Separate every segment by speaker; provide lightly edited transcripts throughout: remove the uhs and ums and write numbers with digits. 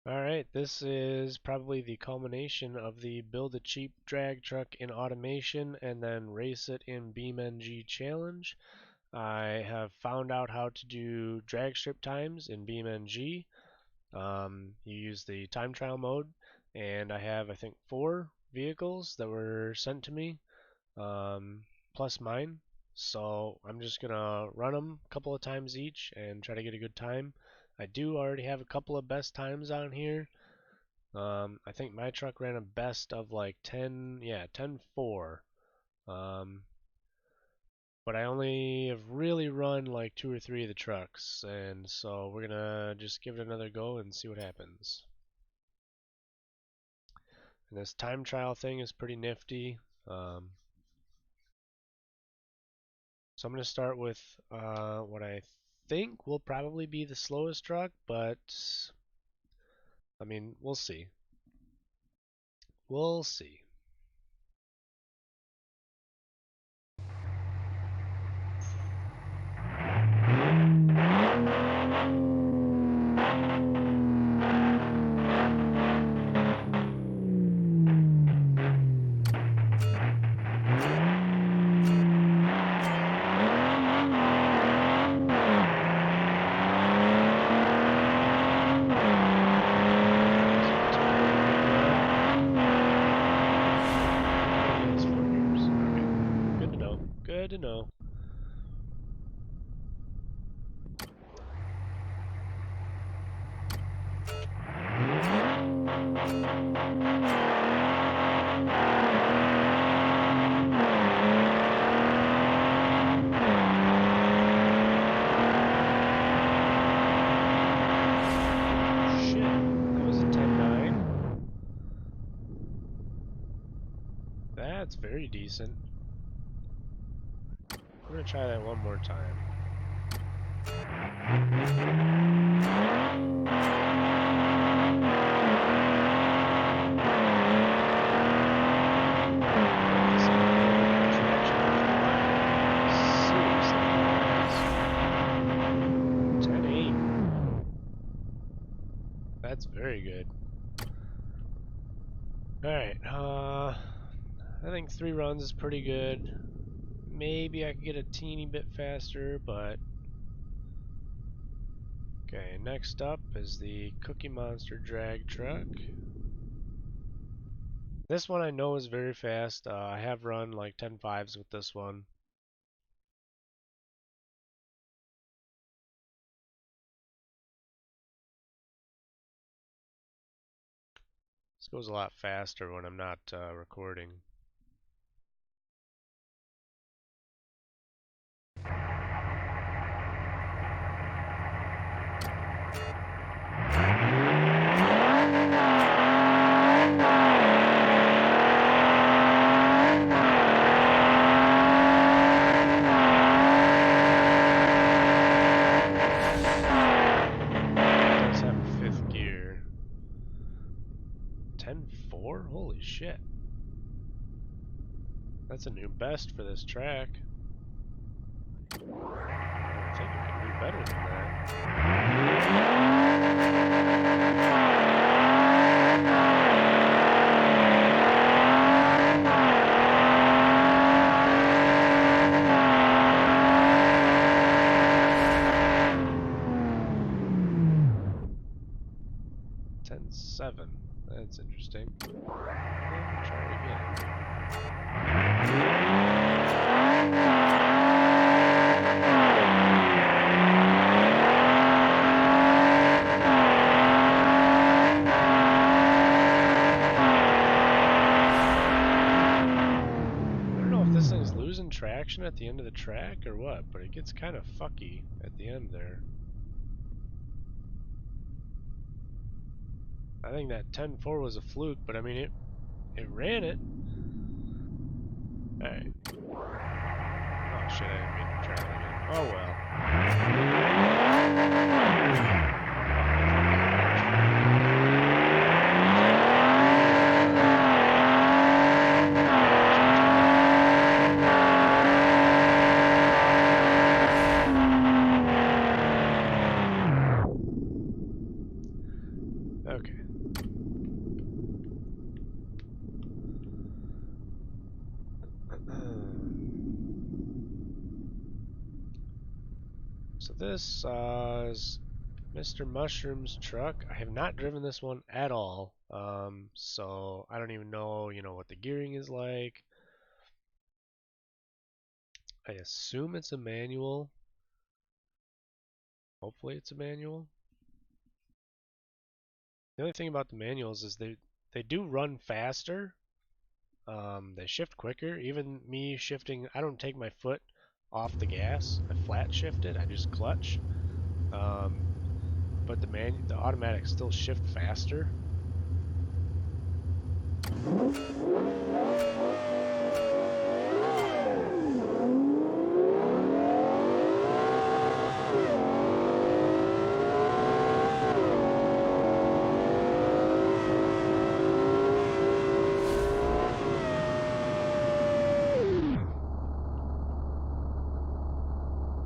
Speaker 1: Alright, this is probably the culmination of the build a cheap drag truck in automation and then race it in BeamNG challenge. I have found out how to do drag strip times in BeamNG. You use the time trial mode, and I have, I think, 4 vehicles that were sent to me, plus mine. So I'm just gonna run them a couple of times each and try to get a good time. I do already have a couple of best times on here. I think my truck ran a best of like 10.4. But I only have really run like 2 or 3 of the trucks, and so we're gonna just give it another go and see what happens. And this time trial thing is pretty nifty. So I'm going to start with what I think will probably be the slowest truck, but I mean, we'll see. We'll see. Good to know. Shit, that was a 10.9. That's very decent. I'm gonna try that one more time. Seriously, 10.8. That's very good. Alright, I think 3 runs is pretty good. Maybe I could get a teeny bit faster, but... Okay, next up is the Cookie Monster drag truck. This one I know is very fast. I have run like 10.5s with this one. This goes a lot faster when I'm not recording. Does have a 5th gear. 10.4? Holy shit. That's a new best for this track. I think it can do better than that. That's interesting. Try it again. I don't know if this thing's losing traction at the end of the track or what, but it gets kind of fucky at the end there. I think that 10.4 was a fluke, but I mean it ran it. Alright. Oh shit, I didn't mean to try that again. Oh well. Okay. So this is Mr. Mushroom's truck. I have not driven this one at all, so I don't even know, what the gearing is like. I assume it's a manual. Hopefully it's a manual. The only thing about the manuals is they do run faster. They shift quicker. Even me shifting, I don't take my foot off the gas. I flat shift it. I just clutch. But the automatics still shift faster.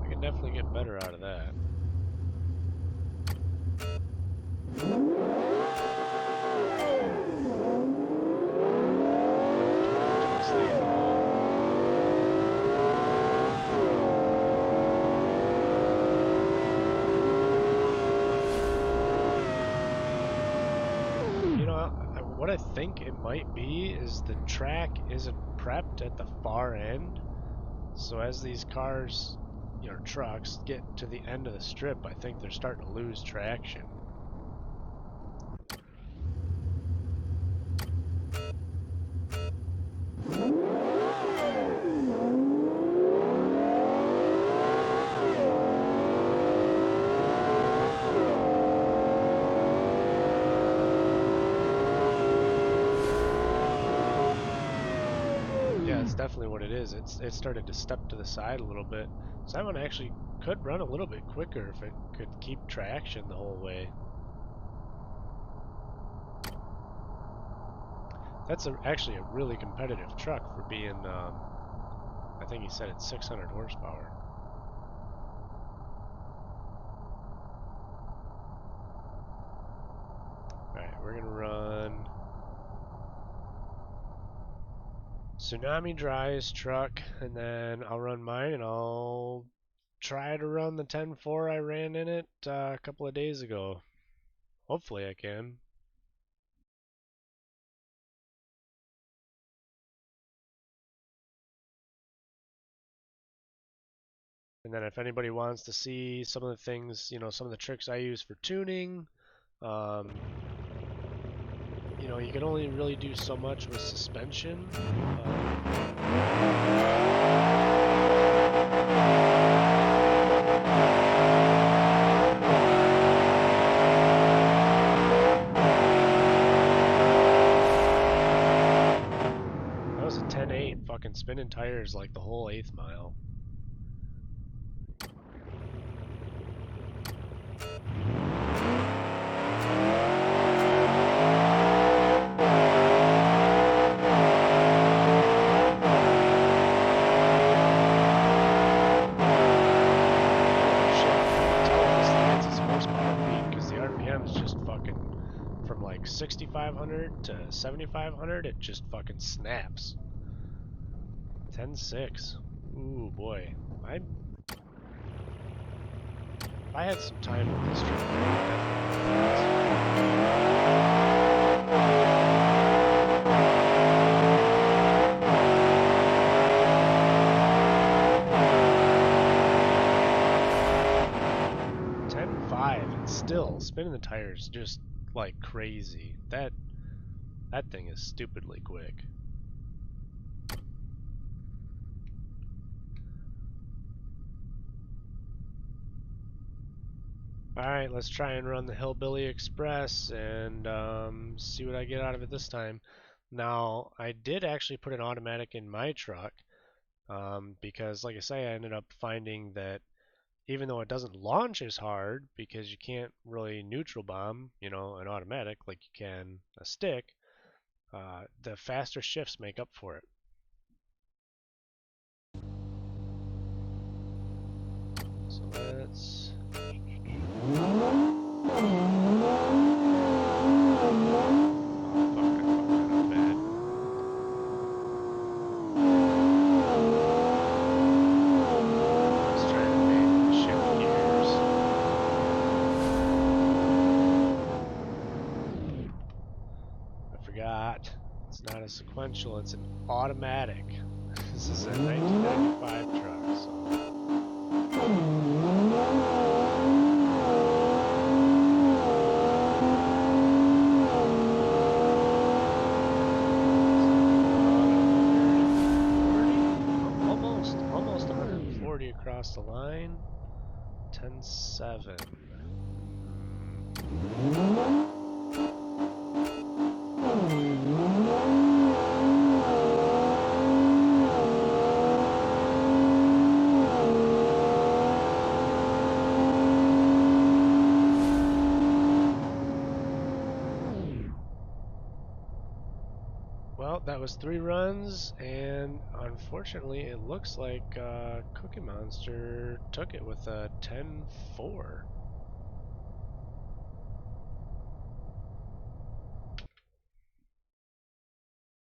Speaker 1: I can definitely get better out of that. What I think it might be is the track isn't prepped at the far end. So as these cars, trucks, get to the end of the strip, I think they're starting to lose traction. Yeah, it's definitely what it is. It started to step to the side a little bit. So that one actually could run a little bit quicker if it could keep traction the whole way. That's actually a really competitive truck for being, I think he said it's 600 horsepower. Alright, we're going to run Tsunami Dry's truck, and then I'll run mine, and I'll try to run the 10.4 I ran in it a couple of days ago. Hopefully I can. And then if anybody wants to see some of the things, some of the tricks I use for tuning, you can only really do so much with suspension. That was a 10.8, fucking spinning tires like the whole 8th mile. From like 6,500 to 7,500, it just fucking snaps. 10.6. Ooh boy, if I had some time with this truck, and still spinning the tires just like crazy. That thing is stupidly quick. Alright, let's try and run the Hillbilly Express and see what I get out of it this time. Now, I did actually put an automatic in my truck because, like I say, I ended up finding that even though it doesn't launch as hard because you can't really neutral bomb, an automatic like you can a stick, the faster shifts make up for it. So let's... forgot. It's not a sequential, it's an automatic. This is a 1995 truck, so. Almost 140 across the line. 10.7. Well, that was 3 runs, and unfortunately, it looks like Cookie Monster took it with a 10.4.